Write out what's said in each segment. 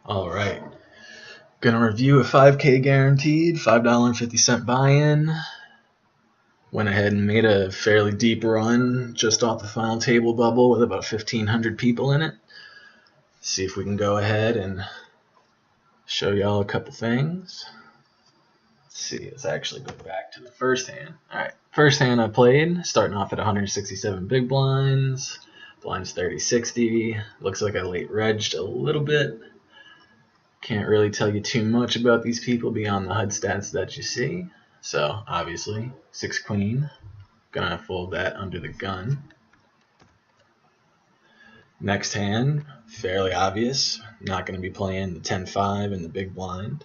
All right. Gonna review a 5K guaranteed, $5.50 buy-in. Went ahead and made a fairly deep run just off the final table bubble with about 1,500 people in it. See if we can go ahead and show y'all a couple things. Let's see, let's actually go back to the first hand. All right, first hand I played, starting off at 167 big blinds. Blinds 30-60. Looks like I late regged a little bit. Can't really tell you too much about these people beyond the HUD stats that you see. So, obviously, 6 queen. Gonna fold that under the gun. Next hand, fairly obvious. Not gonna be playing the 10-5 in the big blind.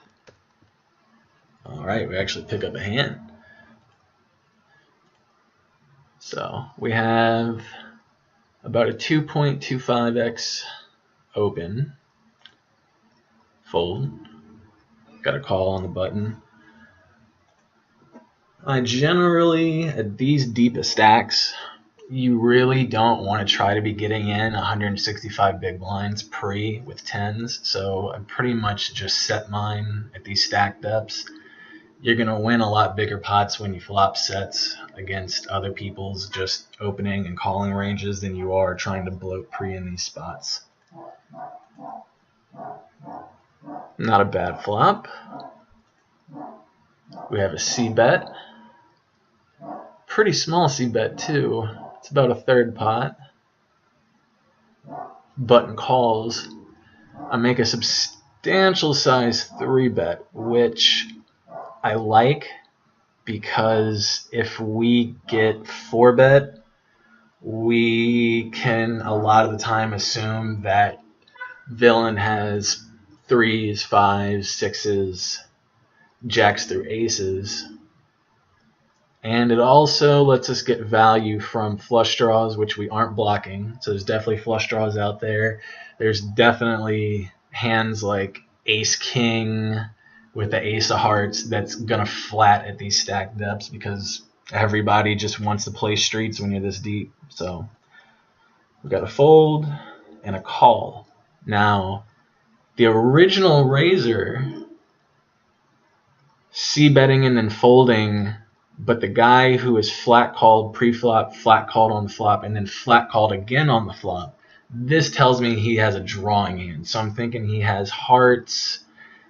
Alright, we actually pick up a hand. So, we have about a 2.25x open. Fold. Got a call on the button. I generally, at these deepest stacks, you really don't want to try to be getting in 165 big blinds pre with 10s. So I pretty much just set mine at these stack depths. You're going to win a lot bigger pots when you flop sets against other people's just opening and calling ranges than you are trying to bloat pre in these spots. Not a bad flop. We have a C-bet. Pretty small C-bet too. It's about a third pot. Button calls. I make a substantial size 3-bet, which I like because if we get 4-bet, we can a lot of the time assume that villain has 3s, 5s, 6s, jacks through aces. And it also lets us get value from flush draws, which we aren't blocking. So there's definitely flush draws out there. There's definitely hands like ace-king with the ace of hearts that's going to flat at these stack depths because everybody just wants to play streets when you're this deep. So we've got a fold and a call. Now, the original Razor, C-betting and then folding, but the guy who is flat called pre-flop, flat called on the flop, and then flat called again on the flop, this tells me he has a drawing hand. So I'm thinking he has hearts.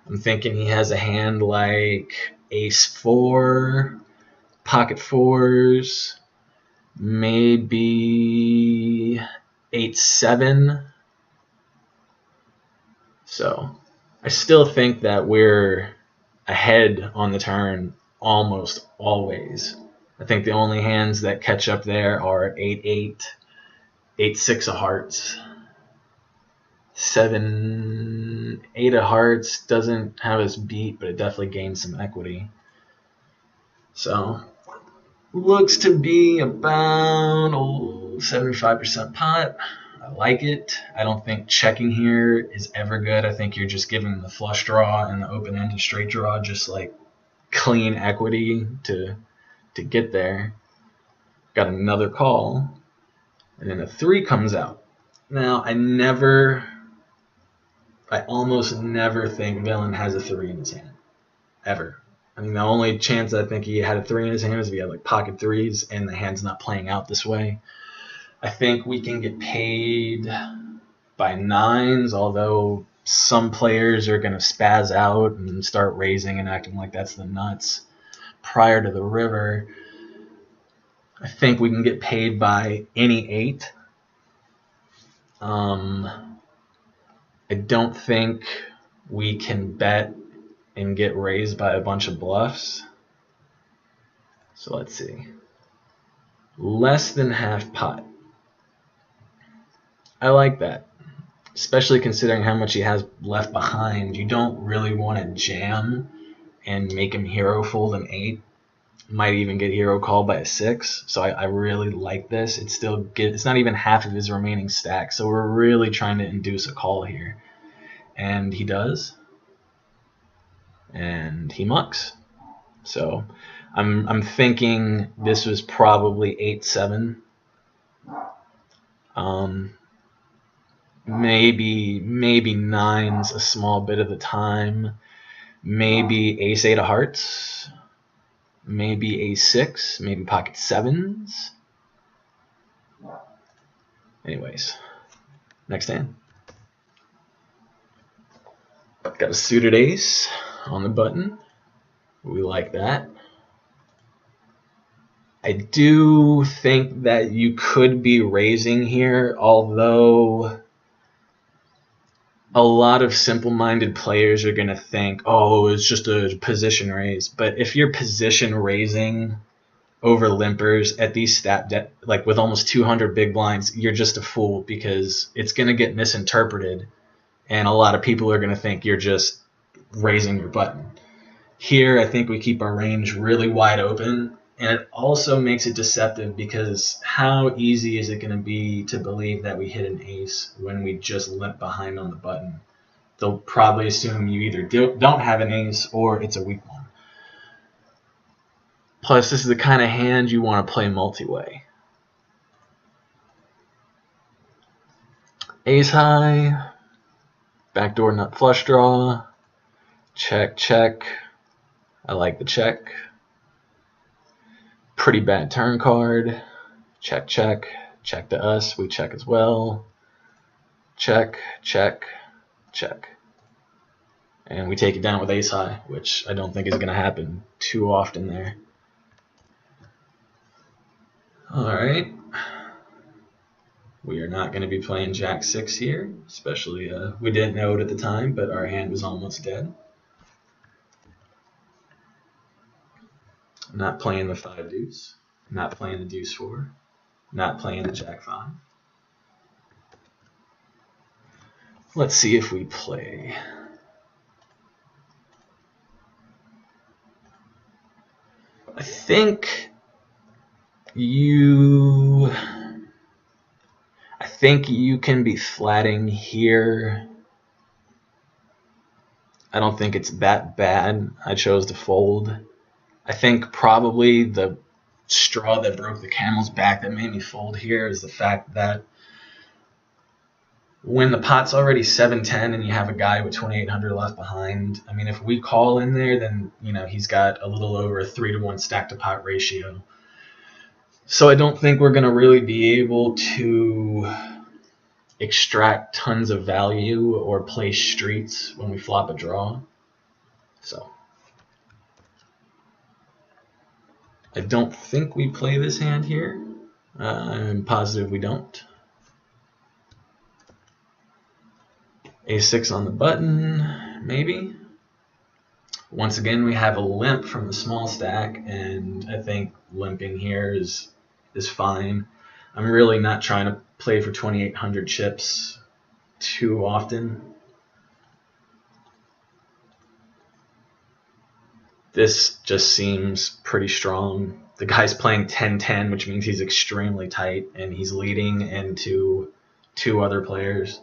I'm thinking he has a hand like ace-4, pocket fours, maybe 8-7. So I still think that we're ahead on the turn almost always. I think the only hands that catch up there are 8-8, 8-6 of hearts, 7-8 of hearts doesn't have us beat, but it definitely gains some equity. So looks to be about 75% pot. I like it. I don't think checking here is ever good. I think you're just giving the flush draw and the open-ended straight draw just like clean equity to get there. Got another call, and then a 3 comes out. Now I almost never think villain has a 3 in his hand, ever. I mean, the only chance I think he had a 3 in his hand is if he had like pocket 3s and the hand's not playing out this way. I think we can get paid by 9s, although some players are going to spaz out and start raising and acting like that's the nuts prior to the river. I think we can get paid by any 8. I don't think we can bet and get raised by a bunch of bluffs. So let's see. Less than half pot. I like that, especially considering how much he has left behind. You don't really want to jam and make him hero fold an 8. Might even get hero called by a 6. So I really like this. It's not even half of his remaining stack. So we're really trying to induce a call here. And he does. And he mucks. So I'm thinking this was probably 8-7. maybe nines a small bit of the time, maybe ace eight of hearts, maybe a6, maybe pocket sevens. Anyways, next hand. Got a suited ace on the button. We like that. I do think that you could be raising here, although a lot of simple-minded players are going to think, oh, it's just a position raise. But if you're position raising over limpers at these stat like with almost 200 big blinds, you're just a fool, because it's going to get misinterpreted, and a lot of people are going to think you're just raising your button. Here, I think we keep our range really wide open, and it also makes it deceptive, because how easy is it going to be to believe that we hit an ace when we just limp behind on the button? They'll probably assume you either don't have an ace or it's a weak one. Plus, this is the kind of hand you want to play multi-way. Ace high, backdoor nut flush draw, check, check. I like the check. Pretty bad turn card. Check, check. Check to us. We check as well. Check, check, check. And we take it down with ace high, which I don't think is going to happen too often there. All right. We are not going to be playing jack 6 here, especially we didn't know it at the time, but our hand was almost dead. Not playing the 5 deuce, not playing the deuce 4, not playing the jack 5. Let's see if we play. I think you can be flatting here. I don't think it's that bad. I chose to fold. I think probably the straw that broke the camel's back that made me fold here is the fact that when the pot's already 7-10 and you have a guy with 2,800 left behind, I mean, if we call in there, then he's got a little over a 3-to-1 stack to pot ratio. So I don't think we're going to really be able to extract tons of value or play streets when we flop a draw. So I don't think we play this hand here. I'm positive we don't. A6 on the button, maybe. Once again, we have a limp from the small stack, and I think limping here is fine. I'm really not trying to play for 2,800 chips too often. This just seems pretty strong. The guy's playing 10-10, which means he's extremely tight, and he's leading into 2 other players.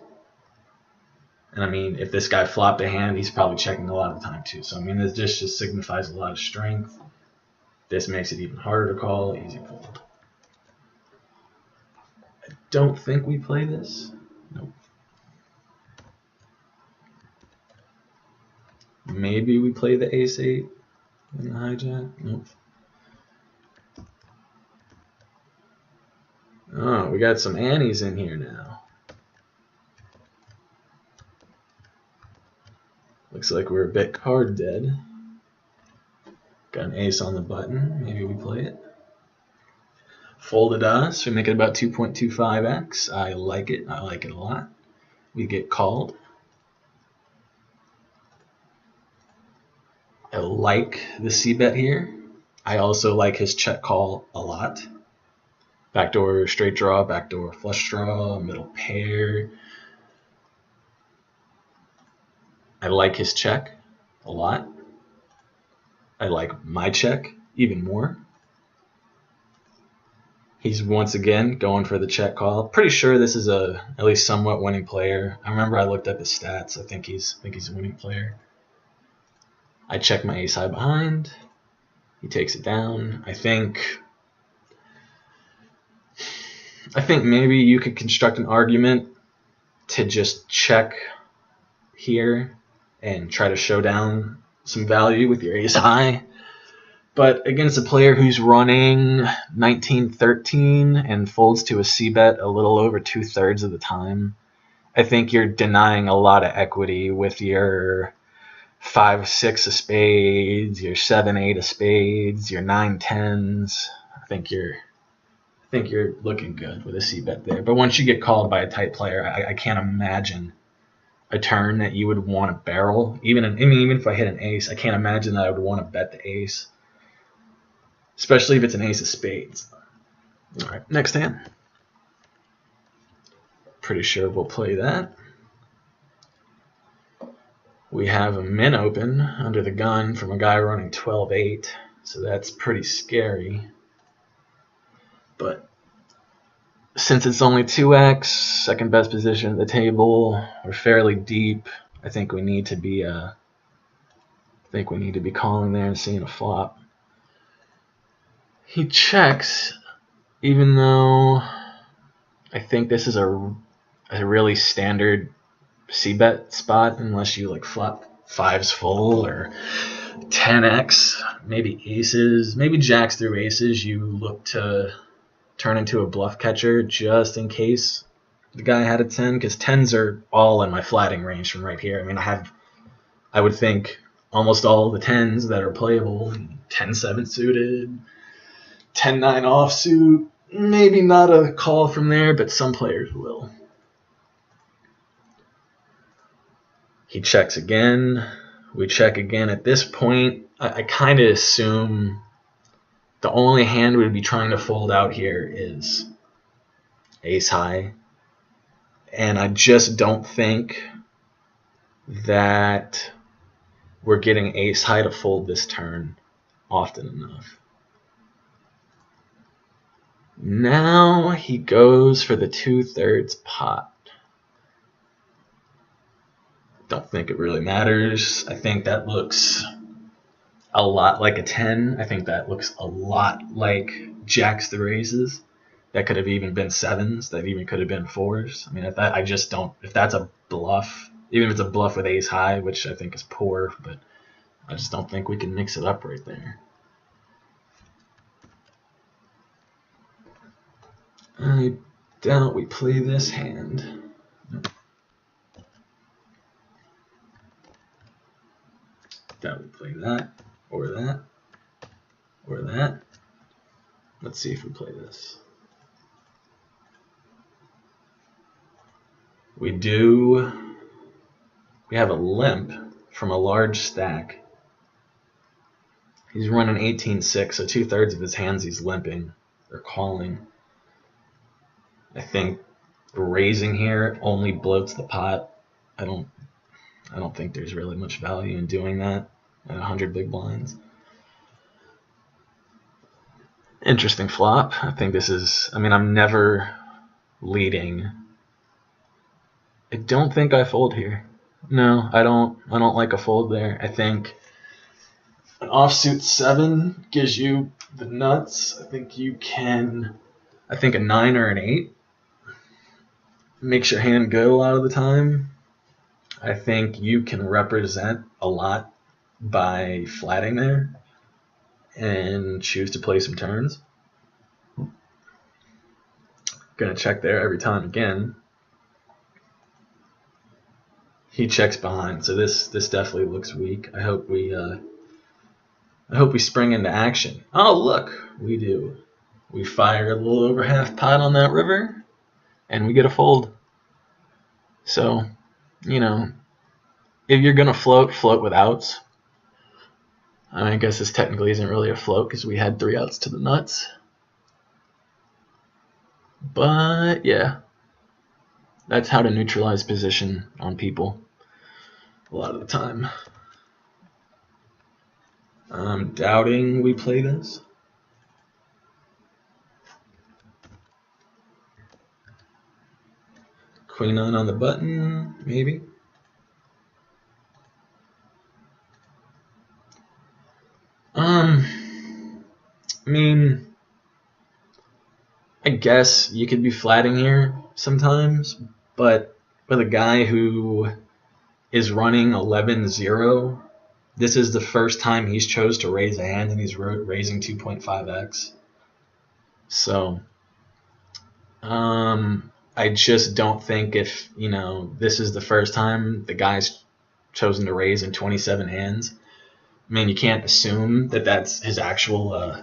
And I mean, if this guy flopped a hand, he's probably checking a lot of the time too. So I mean, this just signifies a lot of strength. This makes it even harder to call. Easy fold. I don't think we play this. Nope. Maybe we play the ace-8 in the hijack. Nope. Oh, we got some Annies in here now. Looks like we're a bit card dead. Got an ace on the button. Maybe we play it. Folded us. We make it about 2.25x. I like it. I like it a lot. We get called. I like the c-bet here. I also like his check call a lot. Backdoor straight draw, backdoor flush draw, middle pair. I like his check a lot. I like my check even more. He's once again going for the check call. Pretty sure this is at least somewhat winning player. I remember I looked up his stats. I think he's a winning player. I check my ace high behind. He takes it down. I think maybe you could construct an argument to just check here and try to show down some value with your ace high. But against a player who's running 1913 and folds to a c-bet a little over 2/3 of the time, I think you're denying a lot of equity with your 5-6 of spades, your 7-8 of spades, your 9-10s. I think you're looking good with a c-bet there. But once you get called by a tight player, I can't imagine a turn that you would want to barrel. Even if I hit an ace, I can't imagine that I would want to bet the ace, especially if it's an ace of spades. All right, next hand. Pretty sure we'll play that. We have a min open under the gun from a guy running 12-8, so that's pretty scary. But since it's only 2x, second best position at the table, we're fairly deep. I think we need to be calling there and seeing a flop. He checks, even though I think this is a really standard c-bet spot, unless you like flop 5s full or 10x, maybe aces, maybe jacks through aces. You look to turn into a bluff catcher just in case the guy had a 10, because 10s are all in my flatting range from right here. I mean, I would think almost all the 10s that are playable, 10-7 suited, 10-9 offsuit, maybe not a call from there, but some players will. He checks again. We check again. At this point, I kind of assume the only hand we'd be trying to fold out here is ace high. And I just don't think that we're getting ace high to fold this turn often enough. Now he goes for the 2/3 pot. Don't think it really matters. I think that looks a lot like a 10. I think that looks a lot like jacks through aces. That could have even been 7s. That even could have been 4s. I mean, if that's a bluff, even if it's a bluff with ace high, which I think is poor, but I just don't think we can mix it up right there. I doubt we play this hand. Doubt we play that, or that, or that. Let's see if we play this. We do. We have a limp from a large stack. He's running 18-6, so 2/3 of his hands he's limping or calling. I think raising here only bloats the pot. I don't think there's really much value in doing that at 100 big blinds. Interesting flop. I think this is, I mean, I'm never leading. I don't think I fold here. No, I don't like a fold there. I think an offsuit 7 gives you the nuts. I think a 9 or an 8 makes your hand good a lot of the time. I think you can represent a lot by flatting there and choose to play some turns. Gonna check there every time again. He checks behind, so this definitely looks weak. I hope we spring into action. Oh, look, we do. We fire a little over half pot on that river, and we get a fold. So, you know, if you're gonna float with outs. I mean, I guess this technically isn't really a float because we had 3 outs to the nuts. But yeah, that's how to neutralize position on people a lot of the time. I'm doubting we play this. Queen on the button, maybe. I mean, I guess you could be flatting here sometimes, but with a guy who is running 11-0. This is the first time he's chose to raise a hand, and he's raising 2.5x. So, I just don't think if, this is the first time the guy's chosen to raise in 27 hands. I mean, you can't assume that that's his actual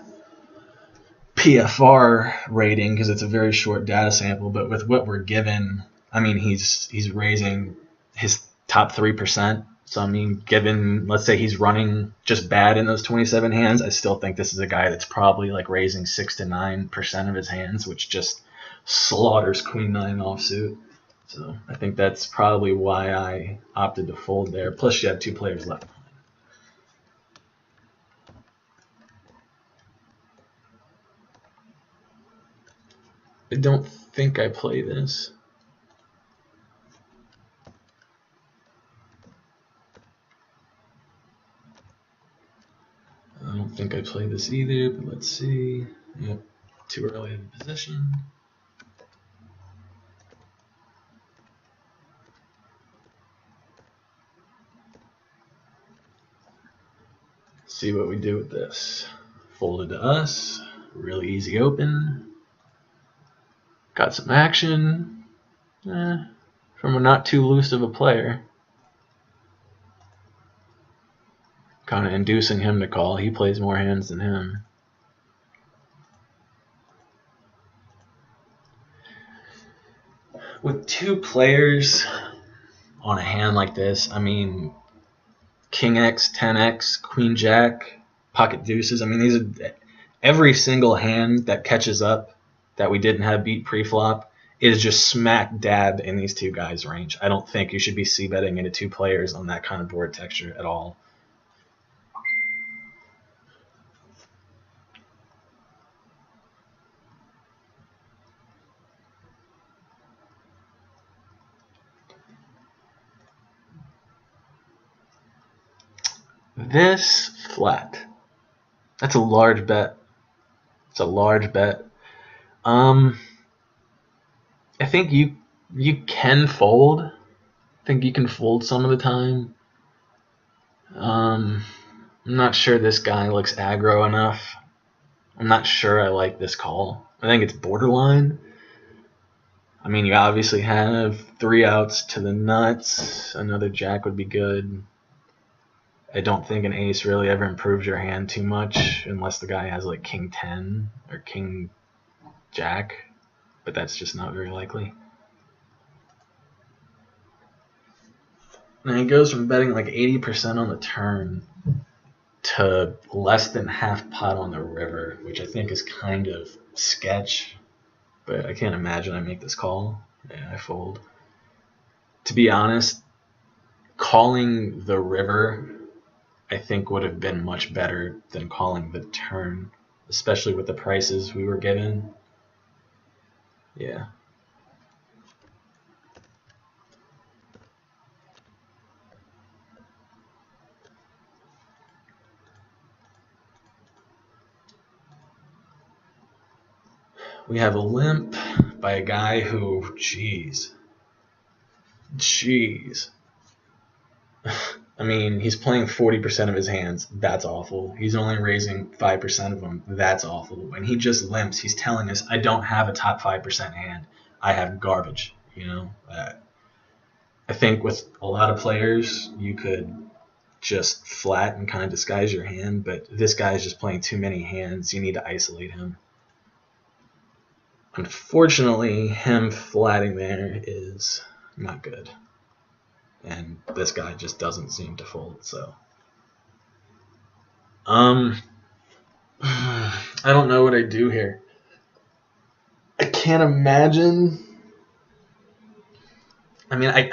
PFR rating because it's a very short data sample. But with what we're given, I mean, he's raising his top 3%. So, I mean, given, let's say he's running just bad in those 27 hands, I still think this is a guy that's probably like raising 6 to 9% of his hands, which just slaughters Queen 9 offsuit. So I think that's probably why I opted to fold there. Plus, you have 2 players left. I don't think I play this. I don't think I play this either, but let's see. Yep, too early in the position. See what we do with this. Folded to us. Really easy open. Got some action. From a not too loose of a player. Kind of inducing him to call. He plays more hands than him. With 2 players on a hand like this, I mean, King X, 10X, Queen Jack, pocket deuces. I mean, these are every single hand that catches up that we didn't have beat pre-flop is just smack dab in these 2 guys' range. I don't think you should be c-betting into 2 players on that kind of board texture at all. This flat. That's a large bet. It's a large bet. I think you can fold. I think you can fold some of the time. I'm not sure this guy looks aggro enough. I'm not sure I like this call. I think it's borderline. I mean, you obviously have 3 outs to the nuts. Another jack would be good. I don't think an ace really ever improves your hand too much unless the guy has like king 10 or king jack, but that's just not very likely. And he goes from betting like 80% on the turn to less than half pot on the river, which I think is kind of sketch, but I can't imagine I make this call. Yeah, I fold. To be honest, calling the river I think would have been much better than calling the turn, especially with the prices we were given. Yeah. We have a limp by a guy who, jeez. I mean, he's playing 40% of his hands. That's awful. He's only raising 5% of them. That's awful. When he just limps, he's telling us, I don't have a top 5% hand. I have garbage, I think with a lot of players, you could just flat and kind of disguise your hand, but this guy's just playing too many hands. You need to isolate him. Unfortunately, him flatting there is not good. And this guy just doesn't seem to fold, so. I don't know what I do here. I can't imagine. I mean, I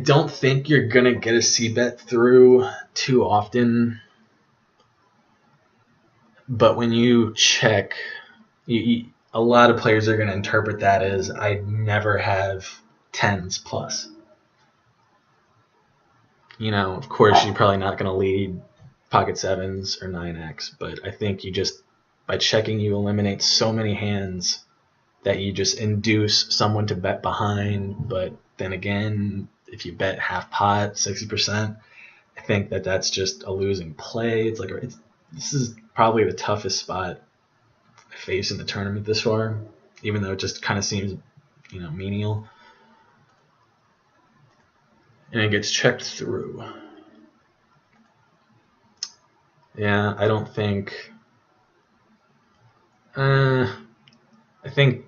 don't think you're going to get a c-bet through too often. But when you check, a lot of players are going to interpret that as I never have 10s plus. Of course, you're probably not going to lead pocket 7s or 9x, but I think you just, by checking, you eliminate so many hands that you just induce someone to bet behind. But then again, if you bet half pot, 60%, I think that that's just a losing play. This is probably the toughest spot I face in the tournament this far, even though it just kind of seems, menial. And it gets checked through. Yeah, I don't think. I think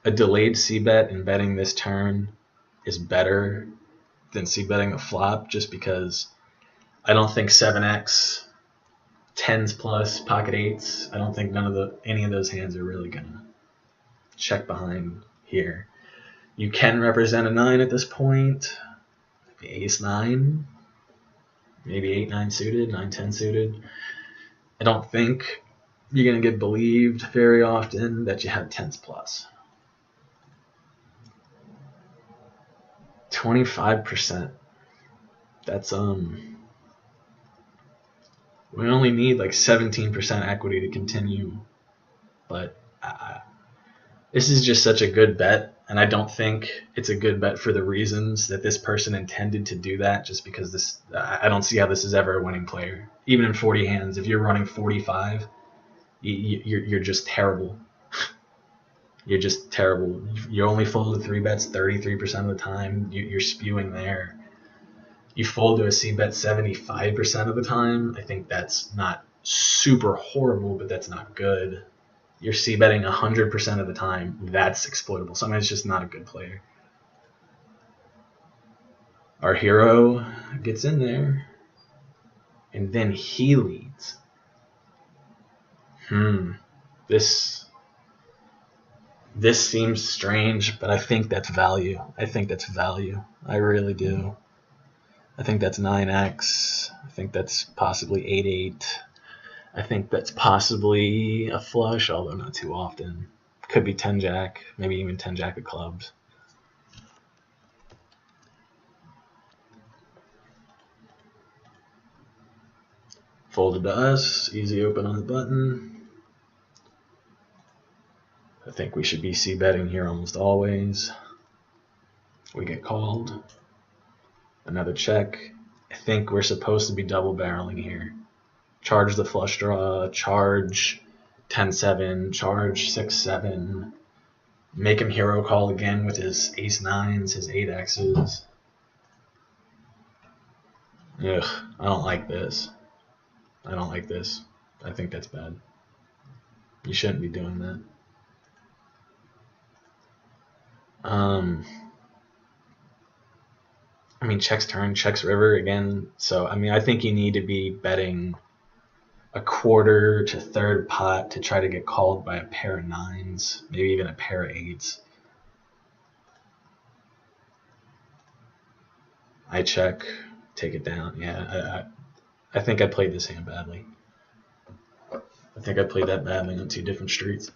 a delayed c-bet and betting this turn is better than c-betting the flop, just because I don't think 7x, 10s plus, pocket 8s, I don't think any of those hands are really going to check behind here. You can represent a 9 at this point, maybe ace-9, maybe 8-9 suited, 9-10 suited. I don't think you're going to get believed very often that you have 10s plus. 25%. That's we only need like 17% equity to continue, but this is just such a good bet, and I don't think it's a good bet for the reasons that this person intended to do that. Just because I don't see how this is ever a winning player. Even in 40 hands, if you're running 45, you're just terrible. You're just terrible. You only fold to 3-bets 33% of the time. You're spewing there. You fold to a c-bet 75% of the time. I think that's not super horrible, but that's not good. You're c-betting 100% of the time. That's exploitable. Somebody's just not a good player. Our hero gets in there, and then he leads. This seems strange, but I think that's value. I really do. I think that's 9x. I think that's possibly 8-8. I think that's possibly a flush, although not too often. Could be 10-jack, maybe even 10-jack of clubs. Folded to us, easy open on the button. I think we should be c-betting here almost always. We get called. Another check. I think we're supposed to be double barreling here. Charge the flush draw, charge 10-7, charge 6-7. Make him hero call again with his ace-9s, his 8x's. Ugh, I don't like this. I think that's bad. You shouldn't be doing that. Checks turn, checks river again. So, I think you need to be betting a quarter to third pot to try to get called by a pair of 9s, maybe even a pair of 8s. I check, take it down. Yeah, I think I played this hand badly. I think I played that badly on 2 different streets.